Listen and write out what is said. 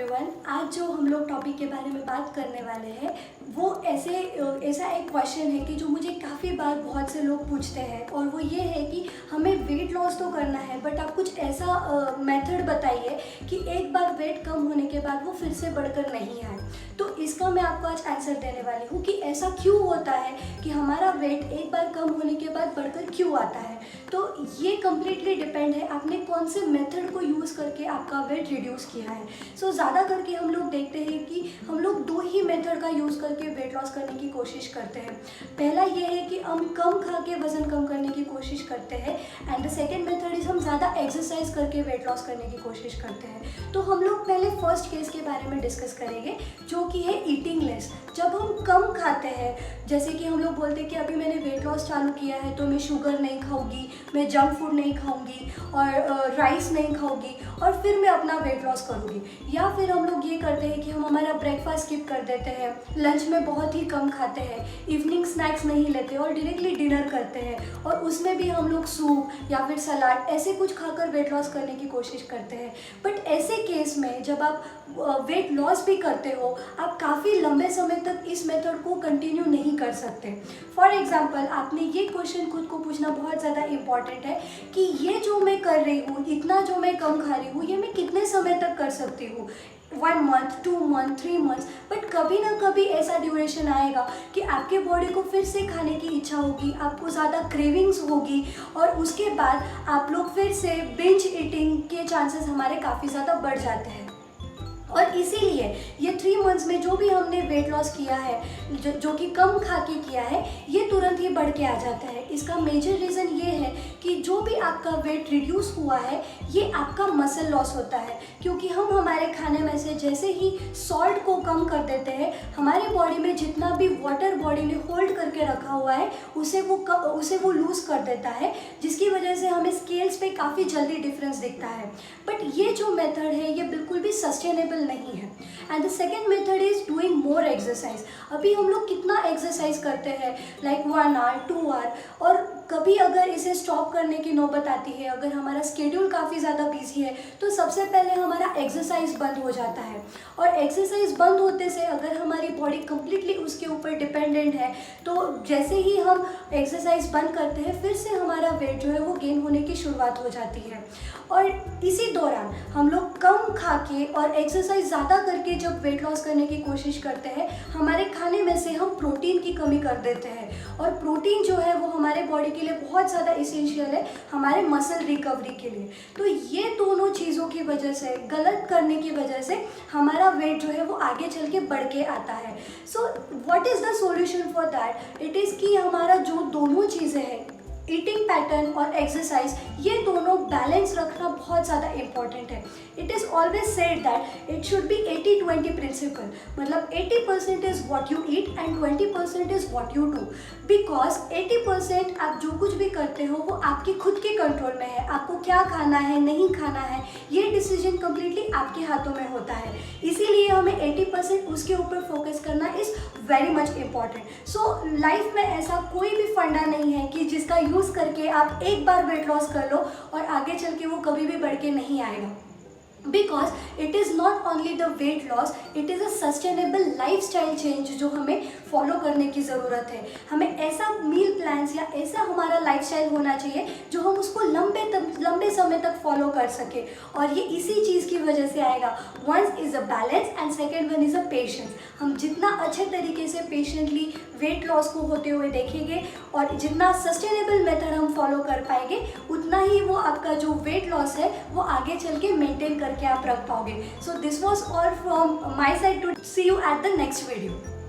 Everyone. आज जो हम लोग टॉपिक के बारे में बात करने वाले हैं वो ऐसा एक क्वेश्चन है कि जो मुझे काफ़ी बार बहुत से लोग पूछते हैं, और वो ये है कि हमें वेट लॉस तो करना है बट आप कुछ ऐसा मेथड बताइए कि एक बार वेट कम होने के बाद वो फिर से बढ़कर नहीं आए। तो इसका मैं आपको आज आंसर देने वाली हूँ कि ऐसा क्यों होता है कि हमारा वेट एक बार कम होने के बाद बढ़कर क्यों आता है। तो ये कम्प्लीटली डिपेंड है आपने कौन से मेथड को यूज़ करके आपका वेट रिड्यूस किया है। ज़्यादा करके हम लोग देखते हैं कि हम लोग दो ही मेथड का यूज़ करके वेट लॉस करने की कोशिश करते हैं। पहला ये है कि हम कम खा के वज़न कम करने की कोशिश करते हैं, and the second method is हम ज़्यादा एक्सरसाइज करके वेट लॉस करने की कोशिश करते हैं। तो हम लोग पहले फर्स्ट केस के बारे में डिस्कस करेंगे, जो कि है ईटिंग लेस। जब हम कम खाते हैं, जैसे कि हम लोग बोलते हैं कि अभी मैंने वेट लॉस चालू किया है तो मैं शुगर नहीं खाऊंगी, मैं जंक फूड नहीं खाऊंगी और राइस नहीं खाऊंगी और फिर मैं अपना वेट लॉस करूंगी। या फिर हम लोग ये करते हैं कि हम हमारा ब्रेकफास्ट स्किप कर देते हैं, लंच में बहुत ही कम खाते हैं, इवनिंग स्नैक्स नहीं लेते और डायरेक्टली डिनर करते हैं, और उसमें भी हम लोग सूप या फिर सलाद ऐसे कुछ खाकर वेट लॉस करने की कोशिश करते हैं। बट ऐसे केस में जब आप वेट लॉस भी करते हो, आप काफ़ी लंबे समय तक इस मेथड को कंटिन्यू नहीं कर सकते। फॉर एग्जाम्पल, आपने ये क्वेश्चन खुद को पूछना बहुत ज़्यादा इम्पॉर्टेंट है कि ये जो मैं कर रही हूँ, इतना जो मैं कम खा रही हूँ, ये मैं कितने समय तक कर सकती हूँ। 1 मंथ, 2 मंथ, 3 मंथ्स। बट कभी ना कभी ऐसा ड्यूरेशन आएगा कि आपके बॉडी को फिर से खाने की इच्छा होगी, आपको ज़्यादा क्रेविंग्स होगी, और उसके बाद आप लोग फिर से बिंज ईटिंग के चांसेस हमारे काफ़ी ज़्यादा बढ़ जाते हैं। और इसीलिए ये 3 मंथ्स में जो भी हमने वेट लॉस किया है, जो कि कम खा के किया है, ये तुरंत ही बढ़ के आ जाता है। इसका मेजर रीज़न ये है कि जो भी आपका वेट रिड्यूस हुआ है, ये आपका मसल लॉस होता है, क्योंकि हम हमारे खाने में से जैसे ही सॉल्ट को कम कर देते हैं, हमारे बॉडी में जितना भी वाटर बॉडी ने होल्ड करके रखा हुआ है उसे वो लूज़ कर देता है, जिसकी वजह से हमें स्केल्स पे काफ़ी जल्दी डिफरेंस दिखता है। बट ये जो मेथड है ये बिल्कुल भी सस्टेनेबल नहीं है। And the second method is doing more exercise. अभी हम लोग कितना एक्सरसाइज करते हैं, लाइक 1 आवर 2 आवर, और कभी अगर इसे स्टॉप करने की नौबत आती है, अगर हमारा स्केड्यूल काफ़ी ज़्यादा बिजी है, तो सबसे पहले हमारा एक्सरसाइज बंद हो जाता है। और एक्सरसाइज बंद होते से अगर हमारी बॉडी कम्प्लीटली उसके ऊपर डिपेंडेंट है, तो जैसे ही हम एक्सरसाइज बंद करते हैं, फिर से हमारा वेट जो है वो गेन होने की शुरुआत हो जाती है। और इसी दौरान हम लोग कम खा के और एक्सरसाइज ज़्यादा करके जब वेट लॉस करने की कोशिश करते हैं, हमारे खाने में से हम प्रोटीन की कमी कर देते हैं, और प्रोटीन जो है वो हमारे बॉडी के लिए बहुत ज़्यादा इसेंशियल है, हमारे मसल रिकवरी के लिए। तो ये दोनों चीज़ों की वजह से, गलत करने की वजह से, हमारा वेट जो है वो आगे चल के बढ़ के आता है। So what is the solution for that? It is कि हमारा जो दोनों चीज़ें हैं, ईटिंग पैटर्न और एक्सरसाइज, ये दोनों बैलेंस रखना बहुत ज़्यादा इंपॉर्टेंट है। It is always said that it should be 80-20 principle, मतलब 80% is what you eat and 20% is what you do. Because 80% आप जो कुछ भी करते हो वो आपके खुद के कंट्रोल में है। आपको क्या खाना है, नहीं खाना है, ये डिसीजन कम्प्लीटली आपके हाथों में होता है। इसीलिए हमें 80% उसके ऊपर फोकस करना is very much important. So life में ऐसा कोई भी फंडा नहीं है कि जिसका यूज़ करके आप एक बार वेट लॉस कर लो और आगे चल के वो कभी भी बढ़ के नहीं आएगा। Because it is not only the weight loss, it is a sustainable life style change जो हमें फॉलो करने की ज़रूरत है। हमें ऐसा मील प्लान्स या ऐसा हमारा लाइफ स्टाइल होना चाहिए जो हम उसको लंबे समय तक फॉलो कर सके, और ये इसी चीज़ की वजह से आएगा। One is a balance and second one is a patience. हम जितना अच्छे तरीके से पेशेंटली वेट लॉस को होते हुए देखेंगे और जितना सस्टेनेबल मेथड हम फॉलो कर पाएंगे, उतना ही वो आपका जो वेट लॉस है वो आगे चल के मेंटेन करके आप रख पाओगे। So this was all from my side. To see you at the next video.